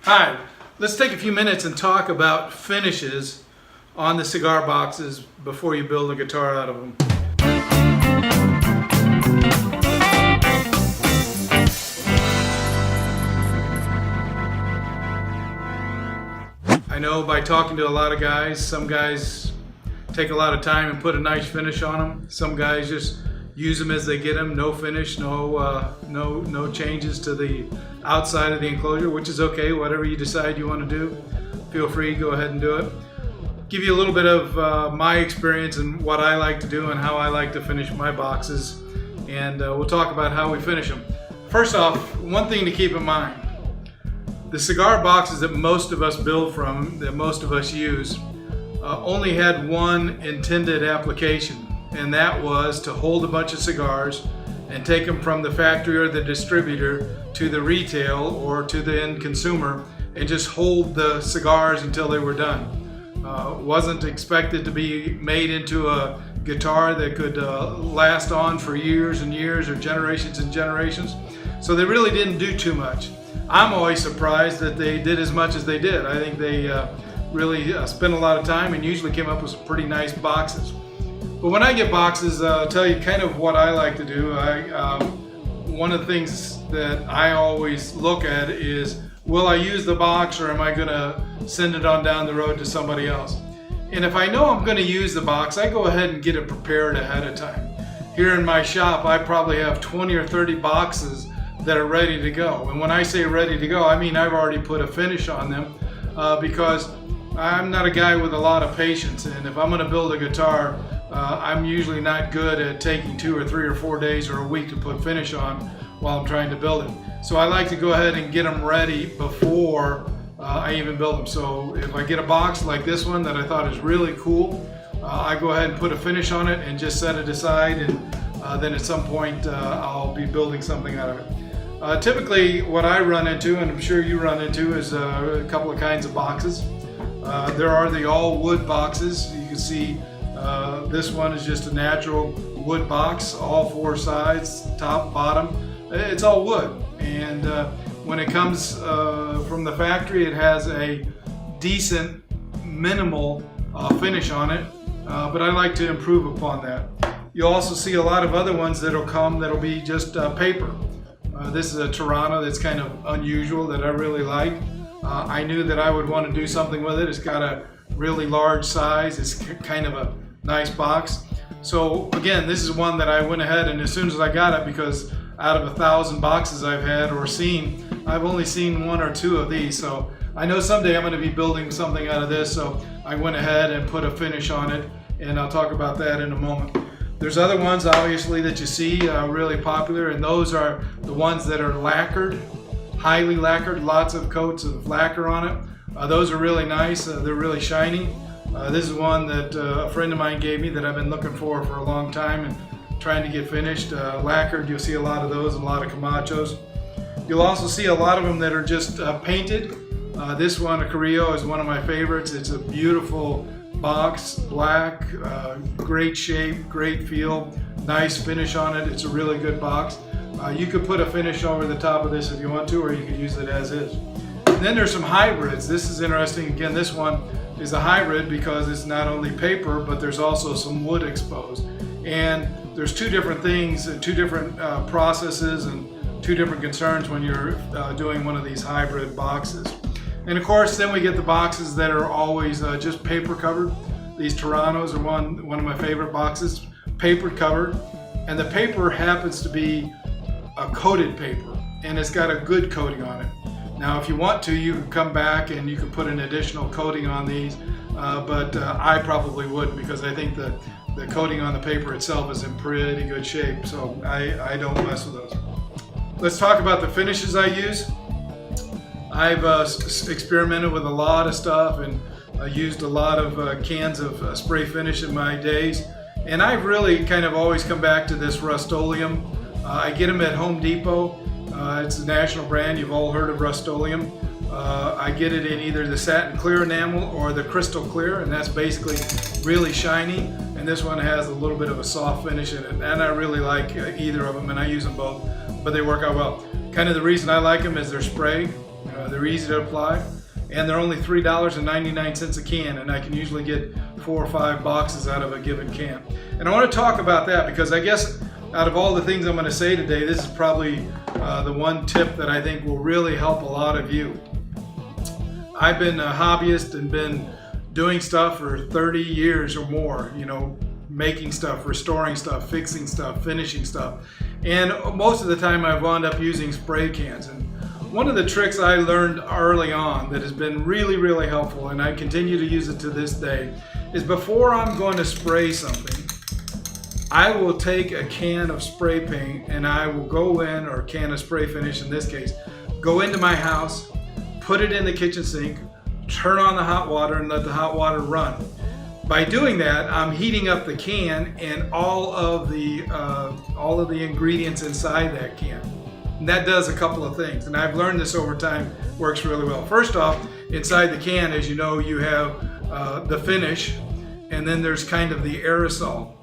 Hi, let's take a few minutes and talk about finishes on the cigar boxes before you build a guitar out of them. I know by talking to a lot of guys, some guys take a lot of time and put a nice finish on them. Some guys just use them as they get them, no finish, no changes to the outside of the enclosure, which is okay. Whatever you decide you want to do, feel free, go ahead and do it. Give you a little bit of my experience and what I like to do and how I like to finish my boxes, and we'll talk about how we finish them. First off, one thing to keep in mind: the cigar boxes that most of us build from, that most of us use, only had one intended application, and that was to hold a bunch of cigars and take them from the factory or the distributor to the retail or to the end consumer and just hold the cigars until they were done. Wasn't expected to be made into a guitar that could last on for years and years or generations and generations. So they really didn't do too much. I'm always surprised that they did as much as they did. I think they really spent a lot of time and usually came up with some pretty nice boxes. But when I get boxes, I'll tell you kind of what I like to do. One of the things that I always look at is, will I use the box or am I going to send it on down the road to somebody else? And if I know I'm going to use the box, I go ahead and get it prepared ahead of time. Here in my shop, I probably have 20 or 30 boxes that are ready to go. And when I say ready to go, I mean I've already put a finish on them because I'm not a guy with a lot of patience, and if I'm going to build a guitar, I'm usually not good at taking 2 or 3 or 4 days or a week to put finish on while I'm trying to build it. So I like to go ahead and get them ready before I even build them. So if I get a box like this one that I thought is really cool, I go ahead and put a finish on it and just set it aside, and then at some point I'll be building something out of it. Typically what I run into, and I'm sure you run into, is a couple of kinds of boxes. There are the all wood boxes. You can see this one is just a natural wood box, all 4 sides, top, bottom. It's all wood, and when it comes from the factory, it has a decent minimal finish on it, but I like to improve upon that. You'll also see a lot of other ones that'll come that'll be just paper. This is a Toronto that's kind of unusual that I really like. I knew that I would want to do something with it. It's got a really large size. It's kind of a nice box. So again, this is one that I went ahead and as soon as I got it, because out of 1,000 boxes I've had or seen, I've only seen 1 or 2 of these. So I know someday I'm going to be building something out of this, so I went ahead and put a finish on it, and I'll talk about that in a moment. There's other ones obviously that you see really popular, and those are the ones that are lacquered, highly lacquered, lots of coats of lacquer on it. Those are really nice. They're really shiny. This is one that a friend of mine gave me that I've been looking for a long time and trying to get finished. Lacquered, you'll see a lot of those, a lot of Camachos. You'll also see a lot of them that are just painted. This one, a Carrillo, is one of my favorites. It's a beautiful box, black, great shape, great feel, nice finish on it. It's a really good box. You could put a finish over the top of this if you want to, or you could use it as is. And then there's some hybrids. This is interesting. Again, this one is a hybrid because it's not only paper, but there's also some wood exposed. And there's 2 different things, 2 different processes and 2 different concerns when you're doing one of these hybrid boxes. And of course, then we get the boxes that are always just paper covered. These Torontos are one of my favorite boxes, paper covered. And the paper happens to be a coated paper, and it's got a good coating on it. Now, if you want to, you can come back and you can put an additional coating on these, but I probably wouldn't, because I think the coating on the paper itself is in pretty good shape, so I don't mess with those. Let's talk about the finishes I use. I've experimented with a lot of stuff and used a lot of cans of spray finish in my days, and I've really kind of always come back to this Rust-Oleum. I get them at Home Depot. It's a national brand. You've all heard of Rust-Oleum. I get it in either the satin clear enamel or the crystal clear, and that's basically really shiny. And this one has a little bit of a soft finish in it, and I really like either of them, and I use them both, but they work out well. Kind of the reason I like them is they're spray. They're easy to apply, and they're only $3.99 a can, and I can usually get 4 or 5 boxes out of a given can. And I want to talk about that because I guess out of all the things I'm going to say today, this is probably the one tip that I think will really help a lot of you. I've been a hobbyist and been doing stuff for 30 years or more, you know, making stuff, restoring stuff, fixing stuff, finishing stuff. And most of the time I've wound up using spray cans. And one of the tricks I learned early on that has been really, really helpful, and I continue to use it to this day, is before I'm going to spray something, I will take a can of spray paint and I will go in, or a can of spray finish in this case, go into my house, put it in the kitchen sink, turn on the hot water and let the hot water run. By doing that, I'm heating up the can and all of the ingredients inside that can. And that does a couple of things, and I've learned this over time, works really well. First off, inside the can, as you know, you have the finish, and then there's kind of the aerosol.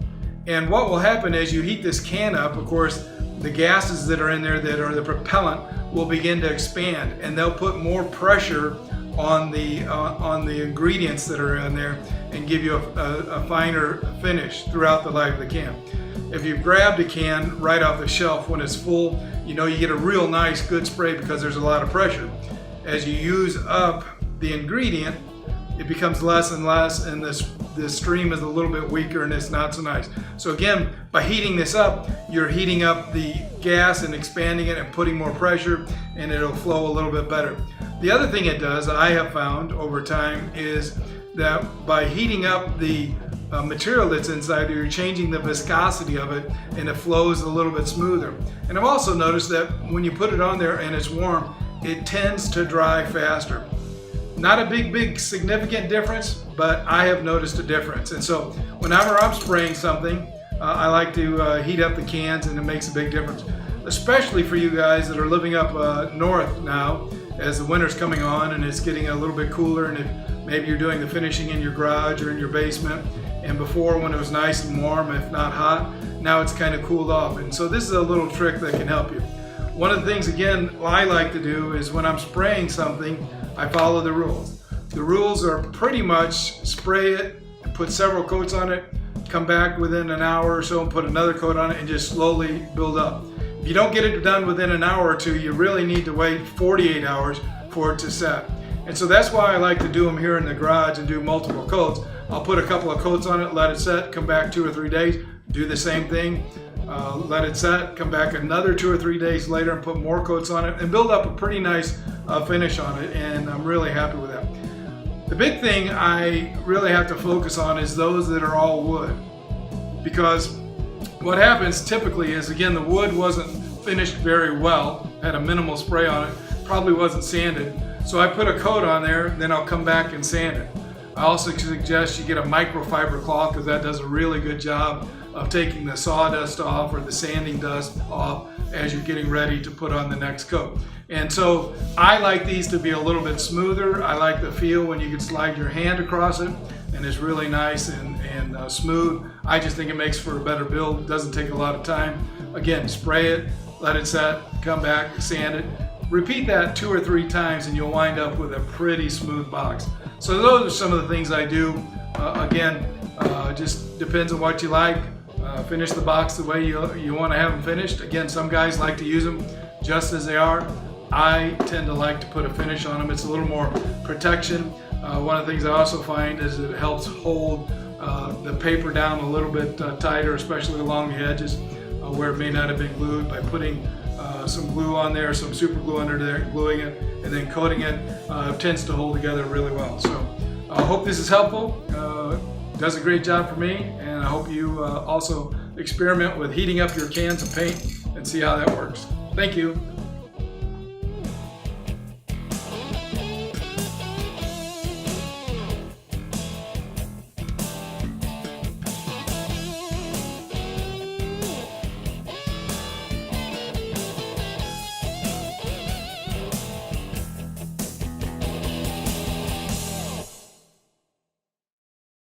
And what will happen as you heat this can up, of course, the gases that are in there that are the propellant will begin to expand, and they'll put more pressure on the ingredients that are in there and give you a finer finish throughout the life of the can. If you've grabbed a can right off the shelf when it's full, you know you get a real nice good spray because there's a lot of pressure. As you use up the ingredient, it becomes less and less, and the stream is a little bit weaker and it's not so nice. So again, by heating this up, you're heating up the gas and expanding it and putting more pressure, and it'll flow a little bit better. The other thing it does, I have found over time, is that by heating up the material that's inside there, you're changing the viscosity of it and it flows a little bit smoother. And I've also noticed that when you put it on there and it's warm, it tends to dry faster. Not a big significant difference, but I have noticed a difference. And so whenever I'm spraying something, I like to heat up the cans, and it makes a big difference. Especially for you guys that are living up north now, as the winter's coming on and it's getting a little bit cooler, and if maybe you're doing the finishing in your garage or in your basement, and before when it was nice and warm, if not hot, now it's kind of cooled off. And so this is a little trick that can help you. One of the things, again, I like to do is when I'm spraying something, I follow the rules. The rules are pretty much spray it, put several coats on it, come back within an hour or so and put another coat on it, and just slowly build up. If you don't get it done within an hour or two, you really need to wait 48 hours for it to set. And so that's why I like to do them here in the garage and do multiple coats. I'll put a couple of coats on it, let it set, come back 2 or 3 days, do the same thing, let it set, come back another 2 or 3 days later and put more coats on it and build up a pretty nice finish on it, and I'm really happy with that. The big thing I really have to focus on is those that are all wood, because what happens typically is, again, the wood wasn't finished very well, had a minimal spray on it, probably wasn't sanded, so I put a coat on there, then I'll come back and sand it. I also suggest you get a microfiber cloth because that does a really good job of taking the sawdust off or the sanding dust off as you're getting ready to put on the next coat. And so I like these to be a little bit smoother. I like the feel when you can slide your hand across it, and it's really nice and smooth. I just think it makes for a better build. It doesn't take a lot of time. Again, spray it, let it set, come back, sand it. Repeat that 2 or 3 times and you'll wind up with a pretty smooth box. So those are some of the things I do. Again, just depends on what you like. Finish the box the way you want to have them finished. Again, some guys like to use them just as they are. I tend to like to put a finish on them. It's a little more protection. One of the things I also find is it helps hold the paper down a little bit tighter, especially along the edges where it may not have been glued. By putting some glue on there, some super glue under there, gluing it, and then coating it, tends to hold together really well. So I hope this is helpful. Does a great job for me, and I hope you also experiment with heating up your cans of paint and see how that works. Thank you.